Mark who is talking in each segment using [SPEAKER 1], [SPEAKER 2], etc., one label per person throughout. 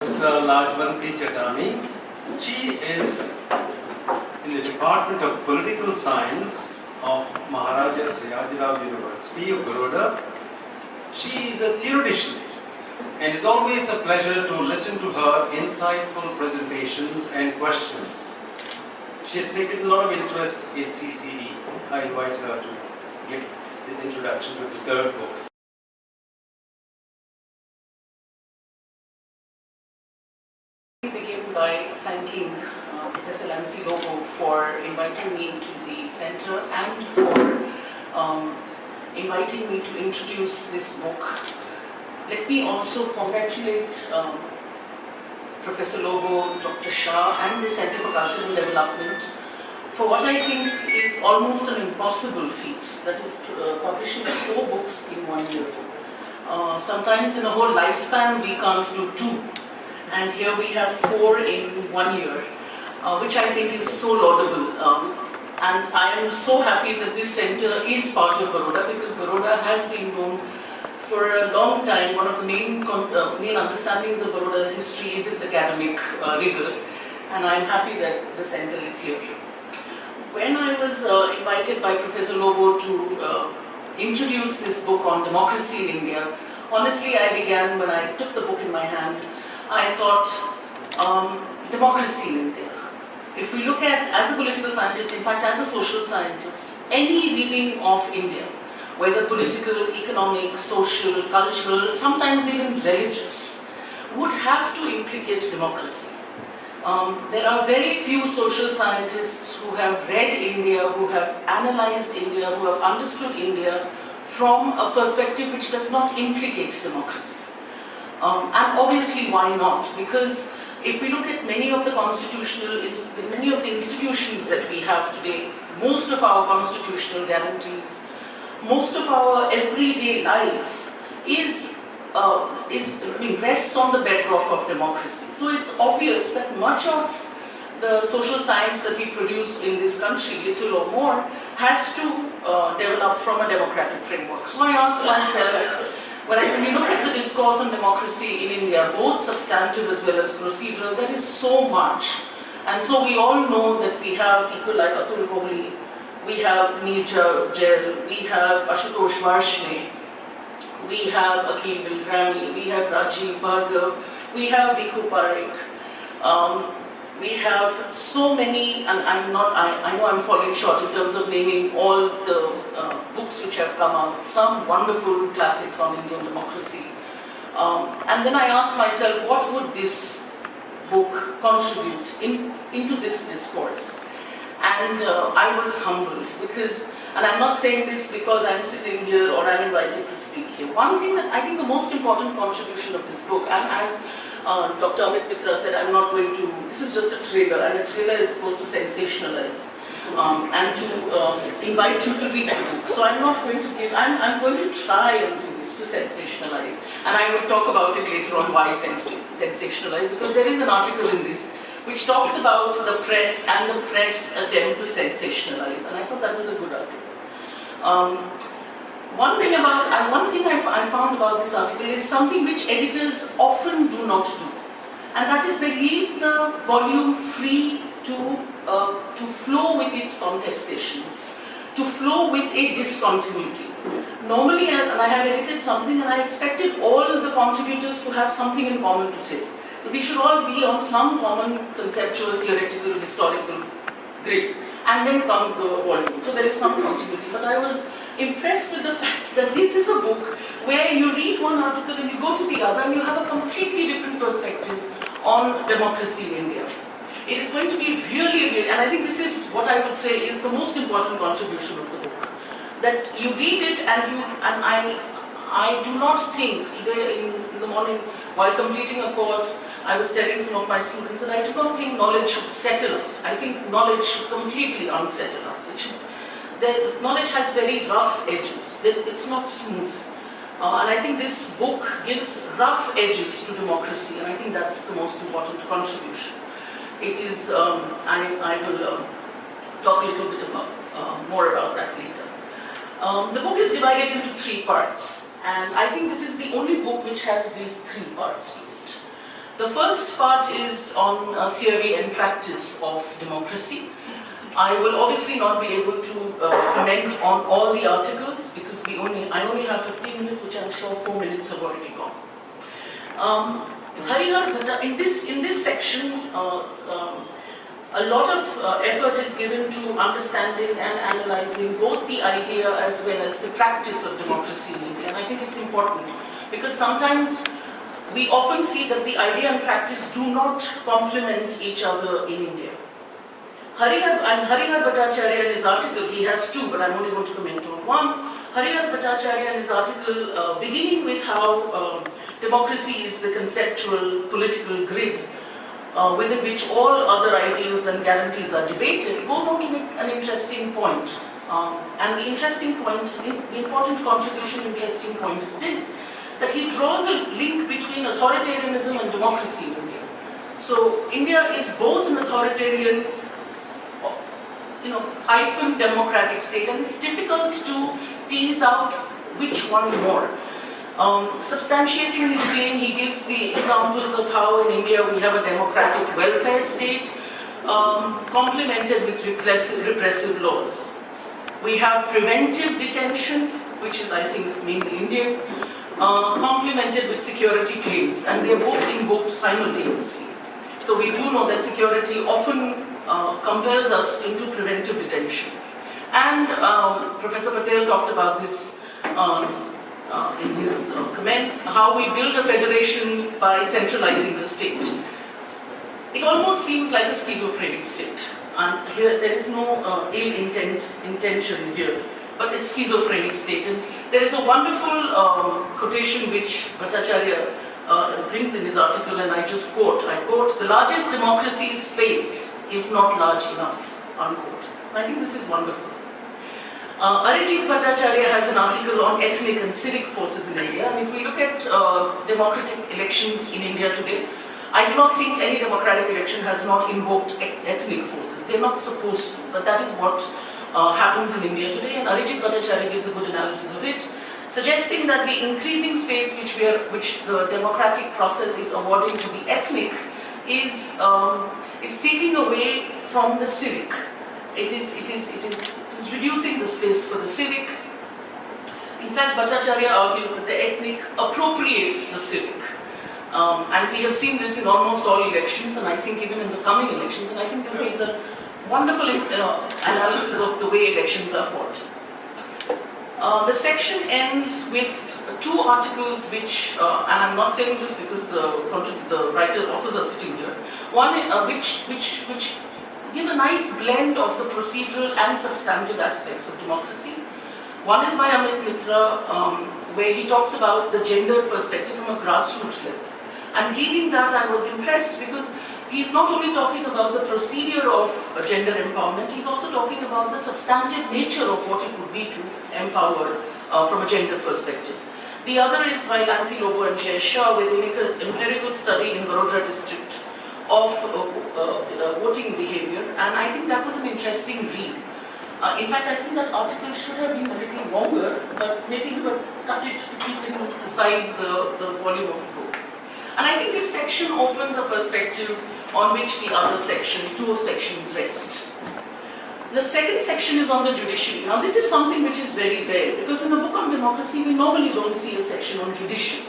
[SPEAKER 1] Lajwanti Chatini. She is in the Department of Political Science of Maharaja Sayajirao University of Baroda. She is a theoretician, and it's always a pleasure to listen to her insightful presentations and questions. She has taken a lot of interest in CCE. I invite her to give the introduction to the third book.
[SPEAKER 2] Begin by thanking Professor Nancy Lobo for inviting me to the center and for inviting me to introduce this book. Let me also congratulate Professor Lobo, Dr. Shah and the Center for Cultural Development for what I think is almost an impossible feat, that is publishing 4 books in 1 year. Sometimes in a whole lifespan we can't do 2. And here we have 4 in 1 year, which I think is so laudable. And I am so happy that this center is part of Baroda, because Baroda has been known for a long time. One of the main understandings of Baroda's history is its academic rigor, and I am happy that the center is here. When I was invited by Professor Lobo to introduce this book on democracy in India, honestly I began, when I took the book in my hand, I thought, democracy in India. If we look at, as a political scientist, in fact as a social scientist, any reading of India, whether political, economic, social, cultural, sometimes even religious, would have to implicate democracy. There are very few social scientists who have read India, who have analyzed India, who have understood India from a perspective which does not implicate democracy. And obviously, why not? Because if we look at many of the institutions that we have today, most of our constitutional guarantees, most of our everyday life rests on the bedrock of democracy. So it's obvious that much of the social science that we produce in this country, little or more, has to develop from a democratic framework. So I asked myself, when we look at the discourse on democracy in India, both substantive as well as procedural, there is so much. And so we all know that we have people like Atul Kohli, we have Neerja Jail, we have Ashutosh Varshney, we have Akhil Bilgrami, we have Rajiv Bhargav, we have Bikhu Parekh. We have so many, and I know I'm falling short in terms of naming all the books which have come out, some wonderful classics on Indian democracy. And then I asked myself, what would this book contribute into this discourse? And I was humbled, because, and I'm not saying this because I'm sitting here or I'm invited to speak here. One thing that I think the most important contribution of this book, and as Dr. Amit Mitra said, I'm not going to, this is just a trailer, and a trailer is supposed to sensationalize and to invite you to read the book. So I'm not going to give, I'm going to try and do this, to sensationalize. And I will talk about it later on why sensationalize, because there is an article in this which talks about the press and the press attempt to sensationalize, and I thought that was a good article. One thing I found about this article is something which editors often do not do, and that is they leave the volume free to flow with its contestations, to flow with a discontinuity. Normally, and I had edited something and I expected all the contributors to have something in common to say. We should all be on some common conceptual, theoretical, historical grid, and then comes the volume. So there is some continuity, but I was impressed with the fact that this is a book where you read one article and you go to the other and you have a completely different perspective on democracy in India. It is going to be really, and I think this is what I would say is the most important contribution of the book. That you read it and I do not think, today in the morning while completing a course, I was telling some of my students that I do not think knowledge should settle us. I think knowledge should completely unsettle us. Knowledge has very rough edges. It's not smooth. And I think this book gives rough edges to democracy, and I think that's the most important contribution. It is, I will talk a little bit more about that later. The book is divided into 3 parts, and I think this is the only book which has these 3 parts to it. The first part is on theory and practice of democracy. I will obviously not be able to comment on all the articles because I only have 15 minutes, which I'm sure 4 minutes have already gone. In this section, a lot of effort is given to understanding and analysing both the idea as well as the practice of democracy in India. And I think it's important because sometimes we often see that the idea and practice do not complement each other in India. Harihar Bhattacharya in his article, he has two, but I'm only going to comment on one. Harihar Bhattacharya in his article, beginning with how democracy is the conceptual political grid within which all other ideals and guarantees are debated, goes on to make an interesting point. And the interesting point, the important contribution, interesting point is this, that he draws a link between authoritarianism and democracy in India. So India is both an authoritarian, hyphen democratic state, and it's difficult to tease out which one more. Substantiating his claim, he gives the examples of how in India we have a democratic welfare state complemented with repressive laws. We have preventive detention, which is, I think, mainly Indian, complemented with security claims, and they are both invoked simultaneously. So we do know that security often compels us into preventive detention. And Professor Patel talked about this in his comments, how we build a federation by centralizing the state. It almost seems like a schizophrenic state, and here there is no ill intention here, but it's schizophrenic state. And there is a wonderful quotation which Bhattacharya brings in his article, and I quote, "The largest democracy's space is not large enough," unquote. And I think this is wonderful. Arijit Bhattacharya has an article on ethnic and civic forces in India, and if we look at democratic elections in India today, I do not think any democratic election has not invoked ethnic forces. They're not supposed to, but that is what happens in India today, and Arijit Bhattacharya gives a good analysis of it, suggesting that the increasing space which the democratic process is awarding to the ethnic is taking away from the civic. It is reducing the space for the civic. In fact, Bhattacharya argues that the ethnic appropriates the civic. And we have seen this in almost all elections, and I think even in the coming elections, and I think this is a wonderful analysis of the way elections are fought. The section ends with two articles which, and I'm not saying this because the writer authors are sitting here, one which give a nice blend of the procedural and substantive aspects of democracy. One is by Amit Mitra, where he talks about the gender perspective from a grassroots level. And reading that, I was impressed because he's not only talking about the procedure of gender empowerment, he's also talking about the substantive nature of what it would be to empower from a gender perspective. The other is by Lancy Lobo and Jay Shah, where they make an empirical study in Vadodara district of voting behaviour, and I think that was an interesting read. In fact, I think that article should have been a little longer, but maybe we would cut it to keep it to size the volume of the book. And I think this section opens a perspective on which the other two sections rest. The second section is on the judiciary. Now this is something which is very rare, because in a book on democracy we normally don't see a section on judiciary.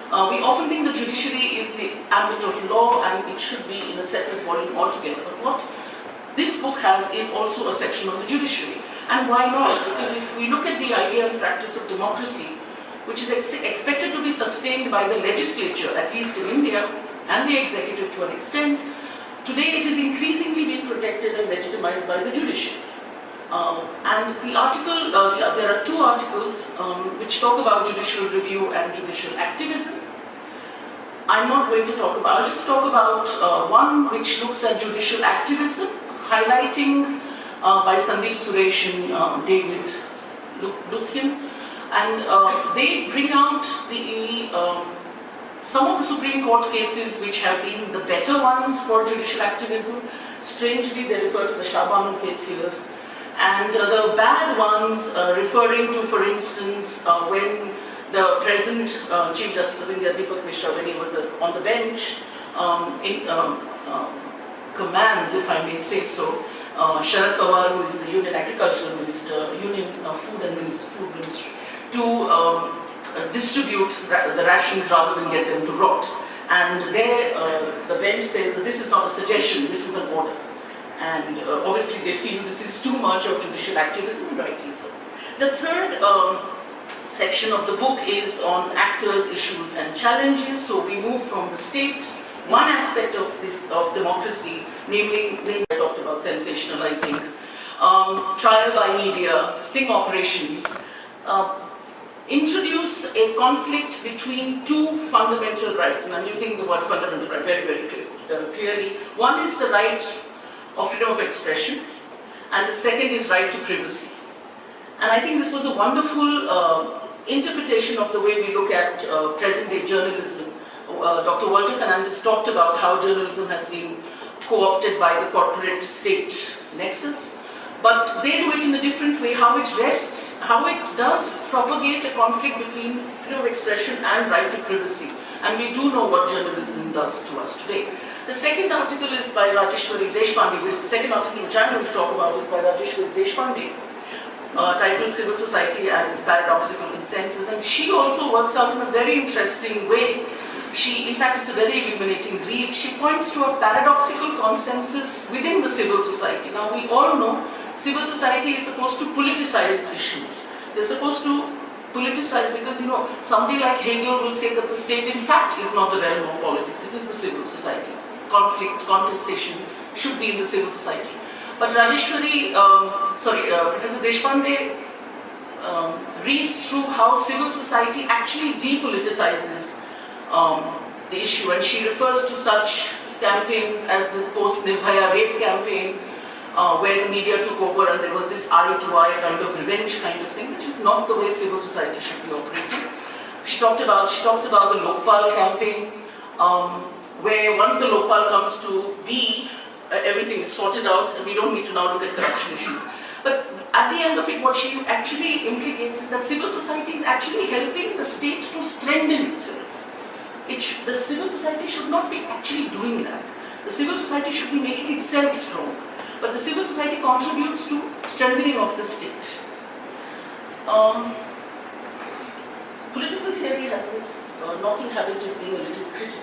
[SPEAKER 2] We often think the judiciary is the ambit of law and it should be in a separate volume altogether. But what this book has is also a section on the judiciary. And why not? Because if we look at the idea and practice of democracy, which is expected to be sustained by the legislature, at least in India, and the executive to an extent, today it is increasingly being protected and legitimized by the judiciary. And the article, there are two articles which talk about judicial review and judicial activism. I'm not going to talk about, I'll just talk about one which looks at judicial activism, highlighting by Sandeep Suresh and David Luthian. And they bring out some of the Supreme Court cases which have been the better ones for judicial activism. Strangely, they refer to the Shah Banu case here. And the bad ones referring to, for instance, when the present Chief Justice of India, Deepak Mishra, when he was on the bench, commands, if I may say so, Sharad Pawar, who is the Union Agricultural Minister, Union Food Ministry, to distribute the rations rather than get them to rot. And there, the bench says that this is not a suggestion, this is an order. And obviously they feel this is too much of judicial activism, and rightly so. The third section of the book is on actors, issues and challenges. So we move from the state, one aspect of democracy, namely I talked about sensationalizing, trial by media, sting operations, introduce a conflict between two fundamental rights, and I'm using the word fundamental right very, very clearly. One is the right of freedom of expression, and the second is right to privacy. And I think this was a wonderful interpretation of the way we look at present-day journalism. Dr. Walter Fernandez talked about how journalism has been co-opted by the corporate state nexus, but they do it in a different way, how it rests, how it does propagate a conflict between freedom of expression and right to privacy. And we do know what journalism does to us today. The second article is by Rajeshwari Deshpande. The second article which I'm going to talk about is by Rajeshwari Deshpande, titled Civil Society and its Paradoxical Consensus. And she also works out in a very interesting way. In fact, it's a very illuminating read. She points to a paradoxical consensus within the civil society. Now, we all know civil society is supposed to politicize issues. They're supposed to politicize because, somebody like Hegel will say that the state, in fact, is not the realm of politics. It is the civil society. Conflict, contestation should be in the civil society. But Professor Deshpande reads through how civil society actually depoliticizes the issue, and she refers to such campaigns as the post-Nirbhaya rape campaign, where the media took over and there was this eye-to-eye kind of revenge kind of thing, which is not the way civil society should be operating. She talks about the Lokpal campaign, where once the Lokpal comes to be, everything is sorted out and we don't need to now look at corruption issues. But at the end of it, what she actually implicates is that civil society is actually helping the state to strengthen itself. The civil society should not be actually doing that. The civil society should be making itself strong. But the civil society contributes to strengthening of the state. Political theory has this naughty habit of being a little critical.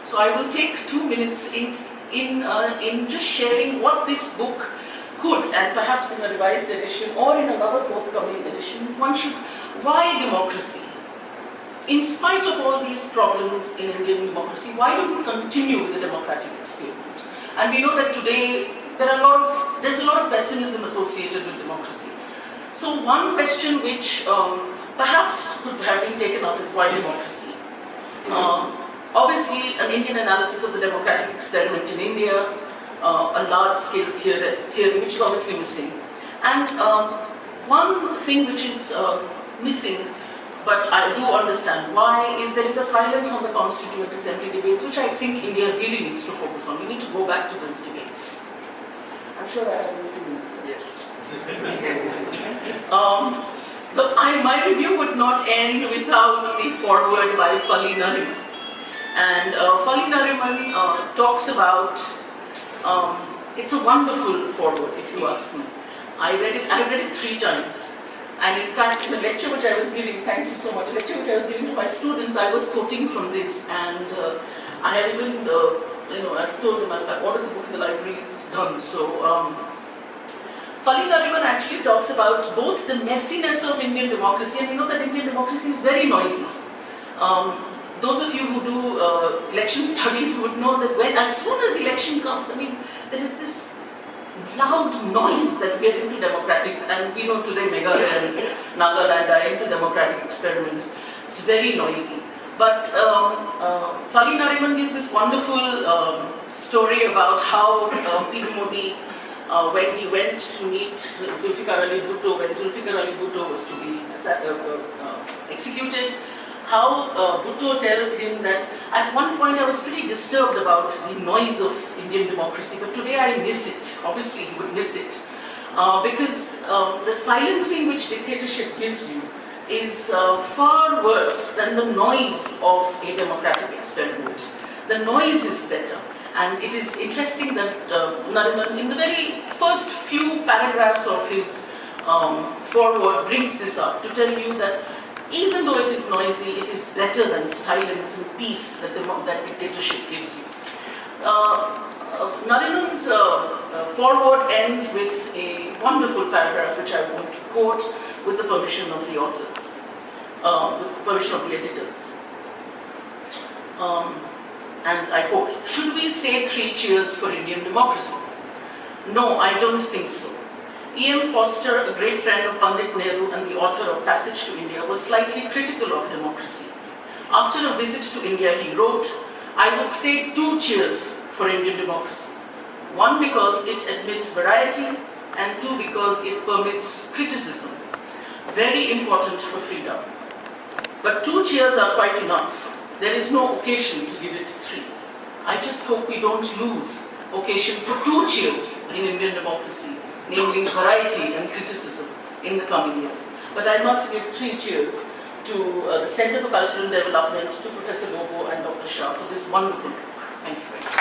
[SPEAKER 2] So I will take 2 minutes in just sharing what this book could, and perhaps in a revised edition or in another forthcoming edition, why democracy? In spite of all these problems in Indian democracy, why do we continue with the democratic experiment? And we know that today there's a lot of pessimism associated with democracy. So one question which perhaps could have been taken up is why democracy? Obviously, an Indian analysis of the democratic experiment in India, a large-scale theory which is obviously missing. And one thing which is missing, but I do understand why, is there is a silence on the Constituent Assembly debates, which I think India really needs to focus on. We need to go back to those debates. I'm sure I have only 2 minutes. Yes. My review would not end without the foreword by Fali Nariman. And Fali Nariman talks about, it's a wonderful foreword if you ask me. I read it 3 times. And in fact, in a lecture which I was giving, thank you so much, a lecture which I was giving to my students, I was quoting from this, and I have even, I've told them, I've ordered the book in the library, it's done. So, Fali Nariman actually talks about both the messiness of Indian democracy, and we know that Indian democracy is very noisy. Those of you who do election studies would know that as soon as election comes, there is this loud noise that we are into democratic, and we know today Meghalaya and Nagaland are into democratic experiments. It's very noisy. But Fali Nariman gives this wonderful story about how P. Modi, when he went to meet Zulfikar Ali Bhutto, when Zulfikar Ali Bhutto was to be executed, how Bhutto tells him that at one point I was pretty disturbed about the noise of Indian democracy, but today I miss it. Obviously he would miss it. Because the silencing which dictatorship gives you is far worse than the noise of a democratic experiment. the noise is better. And it is interesting that Nariman, in the very first few paragraphs of his foreword, brings this up to tell you that even though it is noisy, it is better than silence and peace that dictatorship gives you. Nariman's foreword ends with a wonderful paragraph which I want to quote with the permission of the authors, with the permission of the editors. And I quote, "Should we say 3 cheers for Indian democracy? No, I don't think so. E.M. Foster, a great friend of Pandit Nehru and the author of Passage to India, was slightly critical of democracy. After a visit to India, he wrote, I would say 2 cheers for Indian democracy. 1 because it admits variety, and 2 because it permits criticism. Very important for freedom. But 2 cheers are quite enough. There is no occasion to give it 3. I just hope we don't lose occasion for 2 cheers in Indian democracy, namely variety and criticism in the coming years. But I must give 3 cheers to the Center for Cultural Development, to Professor Lobo and Dr. Shah for this wonderful book. Thank you very much.